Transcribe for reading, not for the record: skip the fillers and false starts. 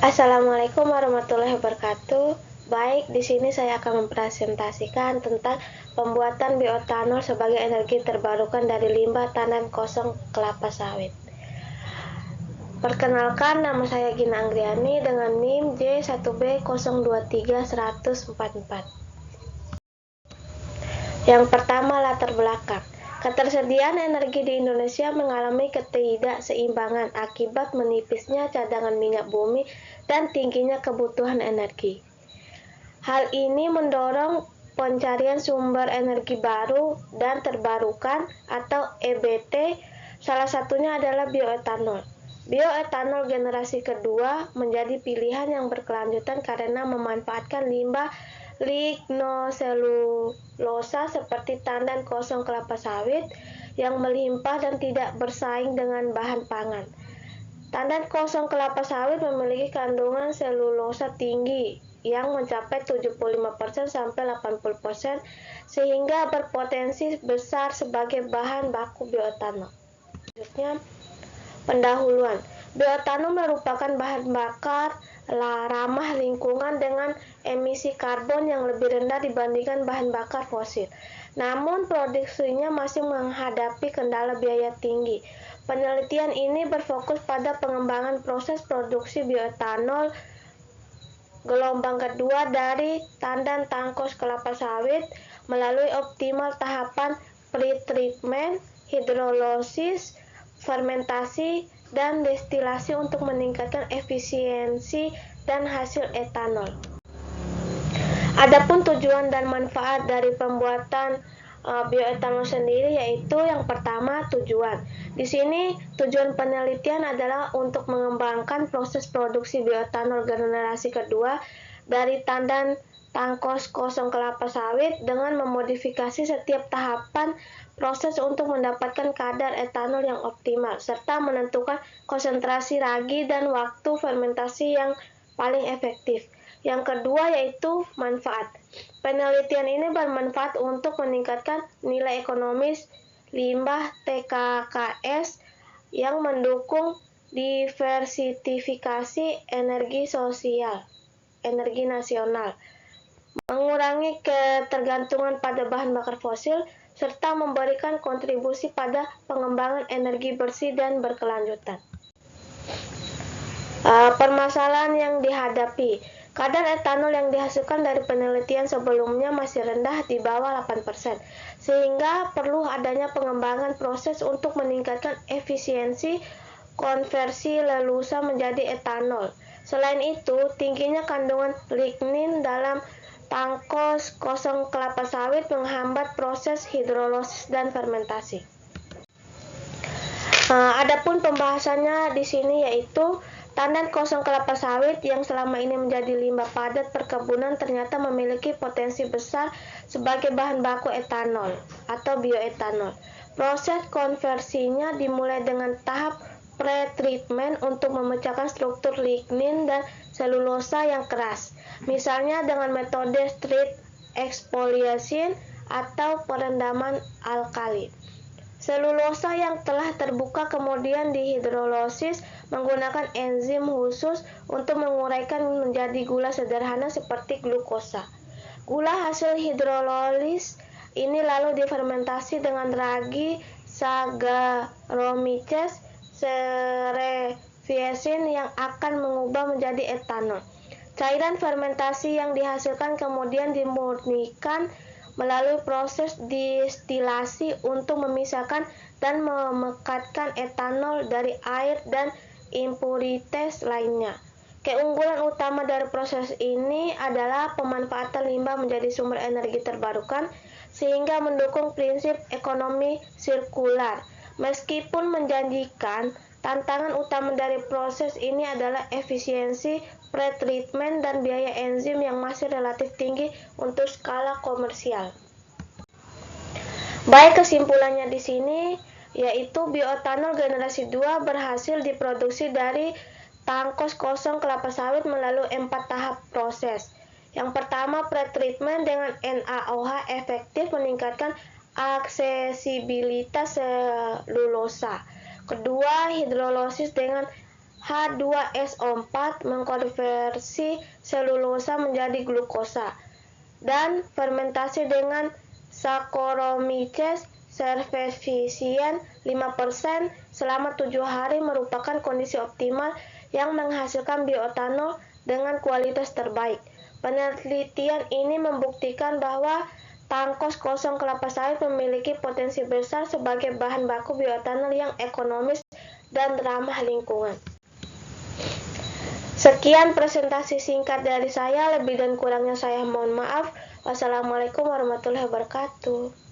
Assalamualaikum warahmatullahi wabarakatuh. Baik, di sini saya akan mempresentasikan tentang pembuatan bioetanol sebagai energi terbarukan dari limbah tandan kosong kelapa sawit. Perkenalkan, nama saya Gina Anggriani dengan NIM J1B023144. Yang pertama, latar belakang. Ketersediaan energi di Indonesia mengalami ketidakseimbangan akibat menipisnya cadangan minyak bumi dan tingginya kebutuhan energi. Hal ini mendorong pencarian sumber energi baru dan terbarukan atau EBT, salah satunya adalah bioetanol. Bioetanol generasi kedua menjadi pilihan yang berkelanjutan karena memanfaatkan limbah lignoselulosa seperti tandan kosong kelapa sawit yang melimpah dan tidak bersaing dengan bahan pangan. Tandan kosong kelapa sawit memiliki kandungan selulosa tinggi yang mencapai 75% sampai 80% sehingga berpotensi besar sebagai bahan baku bioetanol. Selanjutnya, pendahuluan. Bioetanol merupakan bahan bakar ramah lingkungan dengan emisi karbon yang lebih rendah dibandingkan bahan bakar fosil. Namun produksinya masih menghadapi kendala biaya tinggi. Penelitian ini berfokus pada pengembangan proses produksi bioetanol gelombang kedua dari tandan tangkos kelapa sawit melalui optimal tahapan pretreatment, hidrolisis, fermentasi, dan destilasi untuk meningkatkan efisiensi dan hasil etanol. Adapun tujuan dan manfaat dari pembuatan bioetanol sendiri yaitu yang pertama tujuan. Di sini tujuan penelitian adalah untuk mengembangkan proses produksi bioetanol generasi kedua dari tandan tangkos kosong kelapa sawit dengan memodifikasi setiap tahapan proses untuk mendapatkan kadar etanol yang optimal serta menentukan konsentrasi ragi dan waktu fermentasi yang paling efektif. Yang kedua yaitu manfaat. Penelitian ini bermanfaat untuk meningkatkan nilai ekonomis limbah TKKS yang mendukung diversifikasi energi nasional, mengurangi ketergantungan pada bahan bakar fosil, serta memberikan kontribusi pada pengembangan energi bersih dan berkelanjutan. Permasalahan yang dihadapi. Kadar etanol yang dihasilkan dari penelitian sebelumnya masih rendah di bawah 8%, sehingga perlu adanya pengembangan proses untuk meningkatkan efisiensi konversi lelusa menjadi etanol. Selain itu, tingginya kandungan lignin dalam tangkos kosong kelapa sawit menghambat proses hidrolisis dan fermentasi. Adapun pembahasannya di sini yaitu tandan kosong kelapa sawit yang selama ini menjadi limbah padat perkebunan ternyata memiliki potensi besar sebagai bahan baku etanol atau bioetanol. Proses konversinya dimulai dengan tahap pretreatment untuk memecahkan struktur lignin dan selulosa yang keras, misalnya dengan metode street exfoliation atau perendaman alkali. Selulosa yang telah terbuka kemudian dihidrolisis menggunakan enzim khusus untuk menguraikan menjadi gula sederhana seperti glukosa. Gula hasil hidrolisis ini lalu difermentasi dengan ragi Saccharomyces cerevisiae yang akan mengubah menjadi etanol. Cairan fermentasi yang dihasilkan kemudian dimurnikan melalui proses destilasi untuk memisahkan dan memekatkan etanol dari air dan impuritas lainnya. Keunggulan utama dari proses ini adalah pemanfaatan limbah menjadi sumber energi terbarukan sehingga mendukung prinsip ekonomi sirkular. Meskipun menjanjikan, tantangan utama dari proses ini adalah efisiensi pretreatment dan biaya enzim yang masih relatif tinggi untuk skala komersial. Baik, kesimpulannya di sini yaitu bioetanol generasi 2 berhasil diproduksi dari tangkos kosong kelapa sawit melalui 4 tahap proses. Yang pertama, pretreatment dengan NaOH efektif meningkatkan aksesibilitas selulosa. Kedua, hidrolisis dengan H2SO4 mengkonversi selulosa menjadi glukosa, dan fermentasi dengan Saccharomyces cerevisiae 5% selama 7 hari merupakan kondisi optimal yang menghasilkan bioetanol dengan kualitas terbaik. Penelitian ini membuktikan bahwa tangkos kosong kelapa sawit memiliki potensi besar sebagai bahan baku bioetanol yang ekonomis dan ramah lingkungan. Sekian presentasi singkat dari saya, lebih dan kurangnya saya mohon maaf. Wassalamualaikum warahmatullahi wabarakatuh.